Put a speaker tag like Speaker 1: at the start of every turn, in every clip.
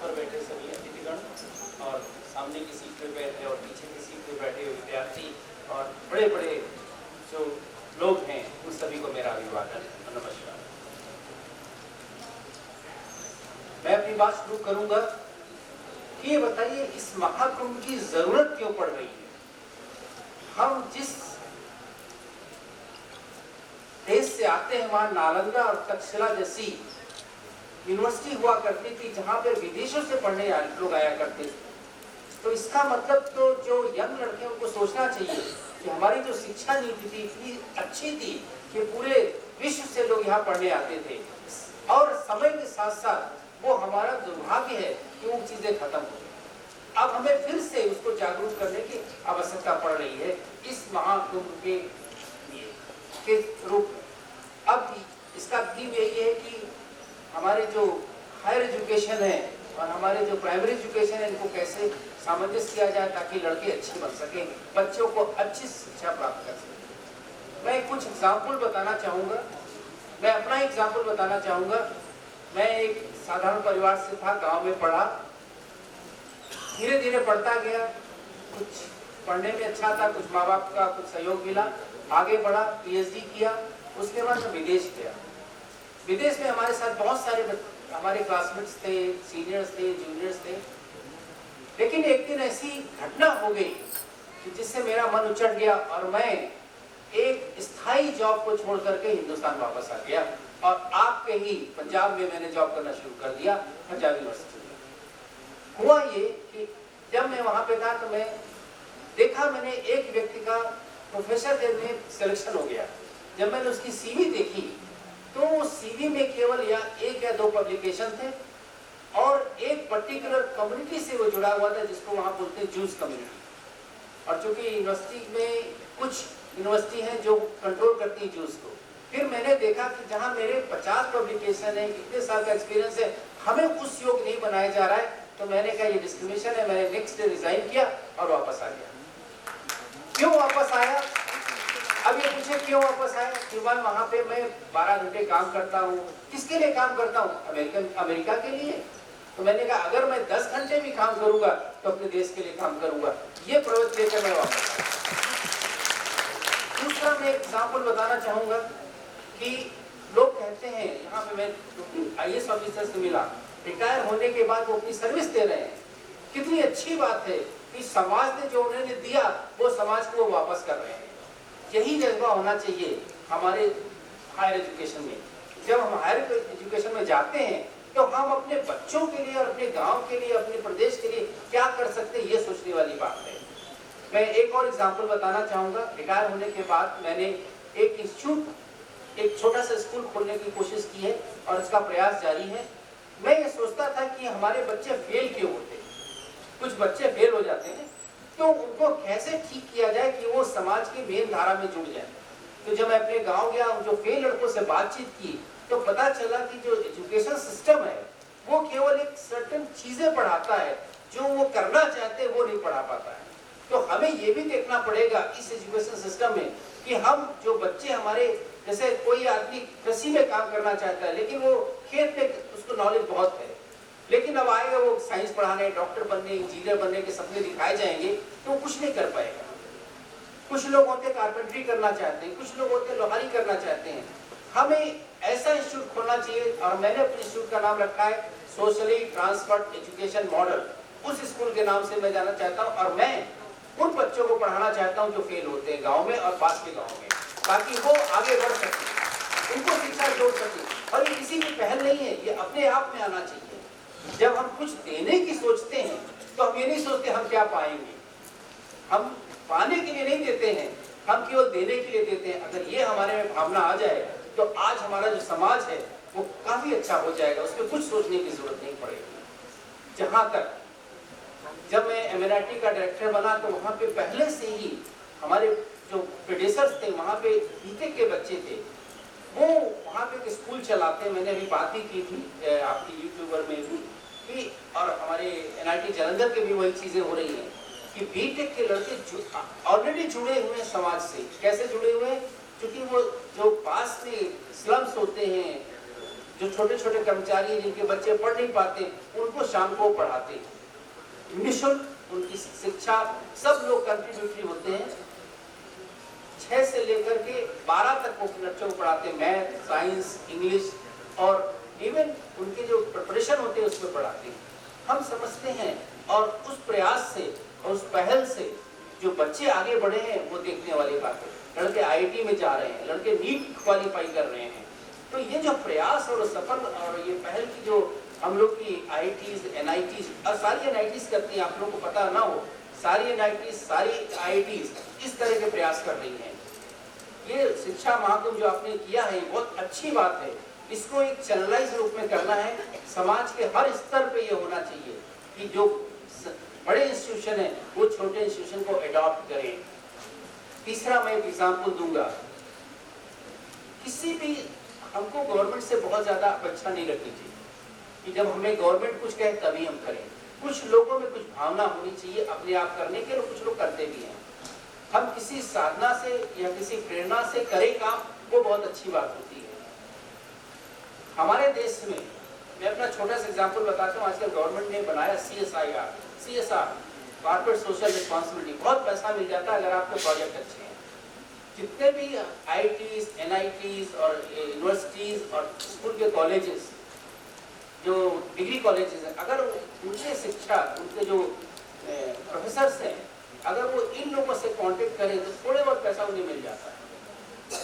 Speaker 1: पर बैठे सभी अतिथिगण और सामने की सीट पे बैठे और पीछे की सीट पे बैठे विद्यार्थी और बड़े बड़े जो लोग हैं उन सभी को मेरा अभिवादन और नमस्कार। मैं अपनी बात शुरू करूंगा कि ये बताइए इस महाकुंभ की जरूरत क्यों पड़ रही है। हम जिस देश से आते हैं वहां नालंदा और तक्षशिला जैसी यूनिवर्सिटी हुआ करती थी जहां पर विदेशों से पढ़ने लोग आया करते थे। तो इसका मतलब तो जो यंग लड़के उनको सोचना चाहिए कि हमारी जो शिक्षा नीति थी इतनी अच्छी थी कि पूरे विश्व से लोग यहाँ पढ़ने आते थे और समय के साथ साथ वो हमारा दुर्भाग्य है कि वो चीजें खत्म हो गई। अब हमें फिर से उसको जागरूक करने की आवश्यकता पड़ रही है इस महाकुंभ के रूप में। अब इसका थीम यही है कि हमारे जो हायर एजुकेशन है और हमारे जो प्राइमरी एजुकेशन है इनको कैसे सामंजस्य किया जाए ताकि लड़के अच्छे बन सकें, बच्चों को अच्छी शिक्षा प्राप्त कर सकें। मैं कुछ एग्जाम्पल बताना चाहूँगा, मैं अपना एग्जाम्पल बताना चाहूँगा। मैं एक साधारण परिवार से था, गांव में पढ़ा, धीरे धीरे पढ़ता गया, कुछ पढ़ने में अच्छा था, कुछ माँ बाप का कुछ सहयोग मिला, आगे बढ़ा, पीएचडी किया, उसके बाद मैं विदेश गया। विदेश में हमारे साथ बहुत सारे हमारे क्लासमेट्स थे, सीनियर्स थे, जूनियर्स थे, लेकिन एक दिन ऐसी घटना हो गई कि जिससे मेरा मन उचट गया और मैं एक स्थायी जॉब को छोड़ करके हिंदुस्तान वापस आ गया और आपके ही पंजाब में मैंने जॉब करना शुरू कर दिया, पंजाब यूनिवर्सिटी में। हुआ ये कि जब मैं वहां पे था तो मैं देखा, मैंने एक व्यक्ति का प्रोफेसर में सिलेक्शन हो गया। जब मैंने उसकी सीवी देखी तो सीवी में केवल एक या दो पब्लिकेशन थे और एक पर्टिकुलर कम्युनिटी से वो जुड़ा हुआ था जिसको वहां बोलते हैं जूस कम्युनिटी। और चूंकि यूनिवर्सिटी में कुछ यूनिवर्सिटी हैं जो कंट्रोल करती है जूस को, फिर मैंने देखा कि जहां मेरे 50 पब्लिकेशन है, कितने साल का एक्सपीरियंस है, हमें उस योग्य नहीं बनाया जा रहा है। तो मैंने कहा ये डिस्क्रिमिनेशन है। मैंने नेक्स्ट डे रिजाइन किया और वापस आ गया। क्यों वापस आया? अब ये पूछे क्यों वापस आया? क्योंकि वहां पे मैं 12 घंटे काम करता हूँ। किसके लिए काम करता हूँ? अमेरिका के लिए। तो मैंने कहा अगर मैं 10 घंटे भी काम करूंगा तो अपने देश के लिए काम करूंगा। ये प्रवृत्ति लेकर मैं वापस आया। दूसरा मैं एग्जाम्पल बताना चाहूंगा कि लोग कहते हैं, यहाँ पे मैं आईएएस ऑफिसर से मिला, रिटायर होने के बाद वो अपनी सर्विस दे रहे हैं। कितनी अच्छी बात है कि समाज ने जो उन्होंने दिया वो समाज को वापस कर रहे हैं। यही जज्बा होना चाहिए हमारे हायर एजुकेशन में। जब हम हायर एजुकेशन में जाते हैं तो हम अपने बच्चों के लिए और अपने गांव के लिए, अपने प्रदेश के लिए क्या कर सकते हैं, ये सोचने वाली बात है। मैं एक और एग्जांपल बताना चाहूँगा। रिटायर होने के बाद मैंने एक इंस्टीट्यूट, एक छोटा सा स्कूल खोलने की कोशिश की है और इसका प्रयास जारी है। मैं ये सोचता था कि हमारे बच्चे फेल क्यों होते हैं। कुछ बच्चे फेल हो जाते हैं तो उनको कैसे ठीक किया जाए कि वो समाज की मेन धारा में जुड़ जाए। तो जब मैं अपने गांव गया, जो फेल लड़कों से बातचीत की तो पता चला कि जो एजुकेशन सिस्टम है वो केवल एक सर्टेन चीजें पढ़ाता है, जो वो करना चाहते हैं वो नहीं पढ़ा पाता है। तो हमें ये भी देखना पड़ेगा इस एजुकेशन सिस्टम में कि हम जो बच्चे हमारे, जैसे कोई आदमी कृषि में काम करना चाहता है लेकिन वो खेत में उसको नॉलेज बहुत है, लेकिन अब आएगा वो साइंस पढ़ाने, डॉक्टर बनने, इंजीनियर बनने के सपने दिखाए जाएंगे तो वो कुछ नहीं कर पाएगा। कुछ लोग होते कारपेंटरी करना चाहते हैं, कुछ लोग होते लोहारी करना चाहते हैं। हमें ऐसा इंस्टीट्यूट खोलना चाहिए और मैंने अपने इंस्टीट्यूट का नाम रखा है सोशली ट्रांसफर्ड एजुकेशन मॉडल। उस स्कूल के नाम से मैं जाना चाहता हूँ और मैं उन बच्चों को पढ़ाना चाहता हूँ जो फेल होते हैं गाँव में और पास के गाँव में, ताकि वो आगे बढ़ सके, उनको शिक्षा जोड़ सके। और ये किसी की पहल नहीं है, ये अपने आप में आना चाहिए। जब हम कुछ देने की सोचते हैं तो हम ये नहीं सोचते हम क्या पाएंगे। हम पाने के लिए नहीं देते हैं, हम केवल देने के लिए देते हैं। अगर ये हमारे में भावना आ जाए तो आज हमारा जो समाज है वो काफी अच्छा हो जाएगा, उसमें कुछ सोचने की जरूरत नहीं पड़ेगी। जहां तक जब मैं एमएनआईटी का डायरेक्टर बना तो वहां पे पहले से ही हमारे जो प्रोड्यूसर्स थे वहां पे बीटेक के बच्चे थे, वो वहां पे एक स्कूल चलाते हैं। मैंने अभी बात ही की थी आपकी यूट्यूबर में भी कि, और हमारे एनआईटी जालंधर के भी वही चीजें हो रही हैं कि बीटेक के लड़के ऑलरेडी जुड़े हुए हैं समाज से। कैसे जुड़े हुए हैं? क्योंकि वो जो पास में स्लम्स होते हैं, जो छोटे छोटे कर्मचारी हैं जिनके बच्चे पढ़ नहीं पाते, उनको शाम को पढ़ाते, निःशुल्क उनकी शिक्षा, सब लोग कंट्रीब्यूटरी होते हैं। 6 से लेकर के 12 तक वो बच्चों को पढ़ाते हैं, मैथ, साइंस, इंग्लिश, और इवन उनके जो प्रिपरेशन होते हैं उसमें पढ़ाते हैं। हम समझते हैं और उस प्रयास से और उस पहल से जो बच्चे आगे बढ़े हैं वो देखने वाली बात है। लड़के आईआईटी में जा रहे हैं, लड़के नीट क्वालिफाई कर रहे हैं। तो ये जो प्रयास और सफल और ये पहल की जो हम लोग की आईआईटीज, एनआईटीज, और सारी एनआईटीज करती हैं, आप लोगों को पता ना हो, सारी एनआईटीज, सारी आईआईटीज इस तरह के प्रयास कर रही हैं। ये शिक्षा महाकुंभ जो आपने किया है बहुत अच्छी बात है। इसको एक चैनलाइज रूप में करना है, समाज के हर स्तर पे ये होना चाहिए कि जो बड़े इंस्टीट्यूशन है वो छोटे इंस्टीट्यूशन को अडॉप्ट करें। तीसरा मैं एक एग्जाम्पल दूंगा, किसी भी हमको गवर्नमेंट से बहुत ज्यादा अपेक्षा नहीं रखनी चाहिए कि जब हमें गवर्नमेंट कुछ कहे तभी हम करें। कुछ लोगों में कुछ भावना होनी चाहिए अपने आप करने के, और कुछ लोग करते भी हैं। हम किसी साधना से या किसी प्रेरणा से करें काम, वो बहुत अच्छी बात होती है। हमारे देश में मैं अपना छोटा सा एग्जांपल बताता हूँ। आजकल गवर्नमेंट ने बनाया CSR, कॉर्पोरेट सोशल रिस्पांसिबिलिटी। बहुत पैसा मिल जाता है अगर आपके प्रोजेक्ट अच्छे हैं। जितने भी IITs, NITs और यूनिवर्सिटीज और स्कूल के कॉलेजेस, जो डिग्री कॉलेजेस हैं, अगर उनके शिक्षा, उनके जो प्रोफेसर्स हैं, अगर वो इन लोगों से कांटेक्ट करें तो थोड़े बहुत पैसा उन्हें मिल जाता है।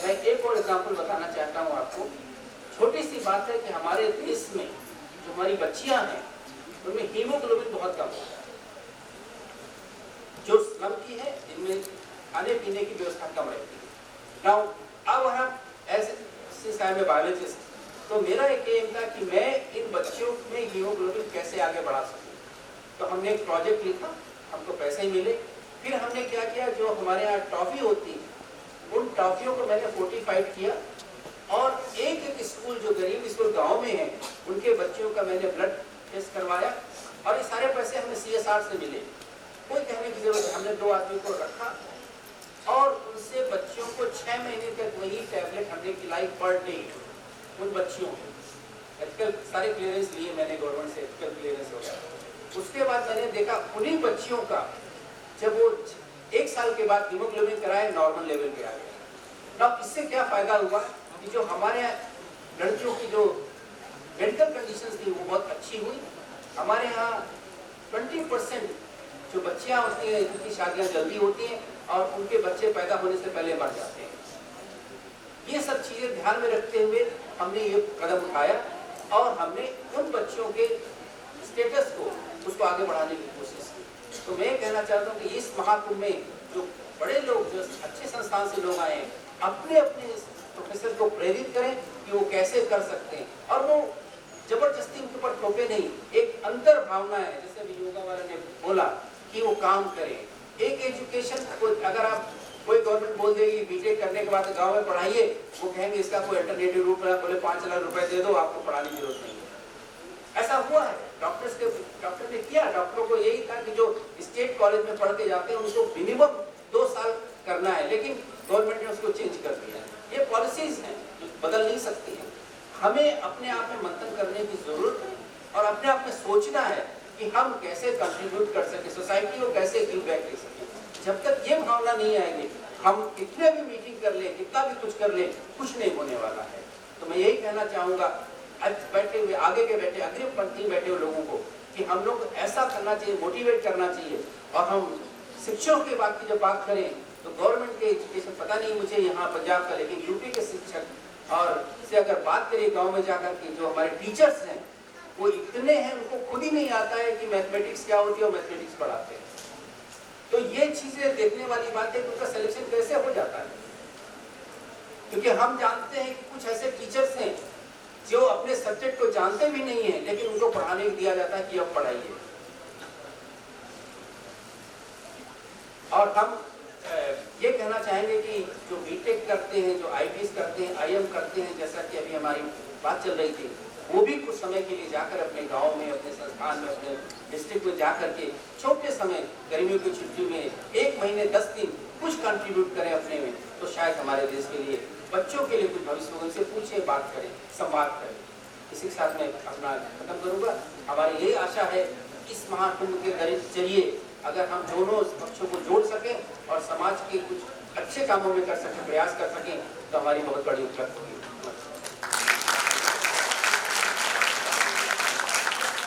Speaker 1: मैं एक और एग्जांपल बताना चाहता हूँ आपको। छोटी सी बात है कि हमारे देश में जो हमारी बच्चियां हैं उनमें हीमोग्लोबिन बहुत कम होता है। जो स्लम की है इनमें खाने पीने की व्यवस्था कम रहती है। नाउ अब हम ऐसे बायोलॉजिस्ट, तो मेरा एक एम था कि मैं इन बच्चों में हीमोग्लोबिन कैसे आगे बढ़ा सकूं। तो हमने एक प्रोजेक्ट लिखा, हमको पैसे ही मिले। फिर हमने क्या किया, जो हमारे यहाँ टॉफी होती है उन टॉफियों को मैंने फोर्टिफाइड किया, और एक एक स्कूल जो गरीब स्कूल गांव में है उनके बच्चों का मैंने ब्लड टेस्ट करवाया, और ये सारे पैसे हमें CSR से मिले। कोई कहने की जरूरत नहीं, हमने 2 आदमी को रखा और उनसे बच्चों को 6 महीने तक वही टैबलेट हमने खिलाई पर डे उन बच्चियों को। एथिकल सारे क्लियरेंस लिए मैंने गवर्नमेंट से, एथिकल क्लियरेंस हो गया। उसके बाद मैंने देखा उन्हीं बच्चियों का जब वो 1 साल के बाद हीमोग्लोबिन कराए नॉर्मल लेवल पे आ गया। अब इससे क्या फायदा हुआ कि जो हमारे लड़कियों की जो मेडिकल कंडीशंस थी वो बहुत अच्छी हुई। हमारे यहाँ 20% जो बच्चियाँ होती हैं उनकी शादियाँ जल्दी होती हैं और उनके बच्चे पैदा होने से पहले मर जाते हैं। ये सब चीज़ें ध्यान में रखते हुए हमने ये कदम उठाया और हमने उन बच्चों के स्टेटस को उसको आगे बढ़ाने की कोशिश की। तो मैं कहना चाहता हूँ कि इस महाकुंभ में जो बड़े लोग, जो अच्छे संस्थान से लोग आए हैं, अपने अपने प्रोफेसर को प्रेरित करें कि वो कैसे कर सकते हैं, और वो जबरदस्ती उनके ऊपर थोपे नहीं। एक अंतर भावना है, जैसे भी योगा वाला ने बोला कि वो काम करें। एक एजुकेशन को अगर आप कोई गवर्नमेंट बोल देगी बीटेक करने के बाद गांव में पढ़ाइए, वो कहेंगे इसका कोई अल्टरनेटिव रूट है, बोले 5 लाख रुपए दे दो, आपको पढ़ाने की जरूरत नहीं है। ऐसा हुआ है। डॉक्टर ने किया, डॉक्टरों को यही था कि जो स्टेट कॉलेज में पढ़ के जाते हैं उनको मिनिमम 2 साल करना है, लेकिन गवर्नमेंट ने उसको चेंज कर दिया। ये पॉलिसीज हैं जो बदल नहीं सकती हैं। हमें अपने आप में मंथन करने की जरूरत है और अपने आप में सोचना है कि हम कैसे कंट्रीब्यूट कर सके, सोसाइटी को कैसे गिव बैक कर सके। जब तक ये भावना नहीं आएगी, हम कितने भी मीटिंग कर ले, कितना भी कुछ कर ले, कुछ नहीं होने वाला है। तो मैं यही कहना चाहूँगा आज बैठे हुए, आगे के बैठे, अग्रिम पंक्ति में बैठे हुए लोगों को कि हम लोग ऐसा करना चाहिए, मोटिवेट करना चाहिए। और हम शिक्षकों की बात की जब बात करें तो गवर्नमेंट के एजुकेशन, पता नहीं मुझे यहाँ पंजाब का, लेकिन यूपी के शिक्षक और से अगर बात करिए गाँव में जाकर के, जो हमारे टीचर्स हैं वो इतने हैं, उनको खुद ही नहीं आता है कि मैथमेटिक्स क्या होती है और मैथमेटिक्स पढ़ाते हैं। तो ये चीजें देखने वाली बात है कि उनका सिलेक्शन कैसे हो जाता है, क्योंकि हम जानते हैं कि कुछ ऐसे टीचर्स हैं जो अपने सब्जेक्ट को जानते भी नहीं है, लेकिन उनको पढ़ाने को दिया जाता है कि अब पढ़ाइए। और हम ये कहना चाहेंगे कि जो बीटेक करते हैं, जो आईटीज करते हैं, आईएम करते हैं, जैसा कि अभी हमारी बात चल रही थी, वो भी कुछ समय के लिए जाकर अपने गांव में, अपने संस्थान में, अपने डिस्ट्रिक्ट में जाकर के छोटे समय गर्मियों की छुट्टी में 1 महीने 10 दिन कुछ कंट्रीब्यूट करें अपने में, तो शायद हमारे देश के लिए, बच्चों के लिए कुछ भविष्य होगा। उनसे पूछे, बात करें, संवाद करें। इसी के साथ मैं अपना खत्म करूंगा। हमारी यही आशा है इस महाकुंभ के जरिए अगर हम दोनों पक्षों को जोड़ सकें और समाज के कुछ अच्छे कामों में कर सकें, प्रयास कर सकें, तो हमारी बहुत बड़ी उपलब्धि होगी।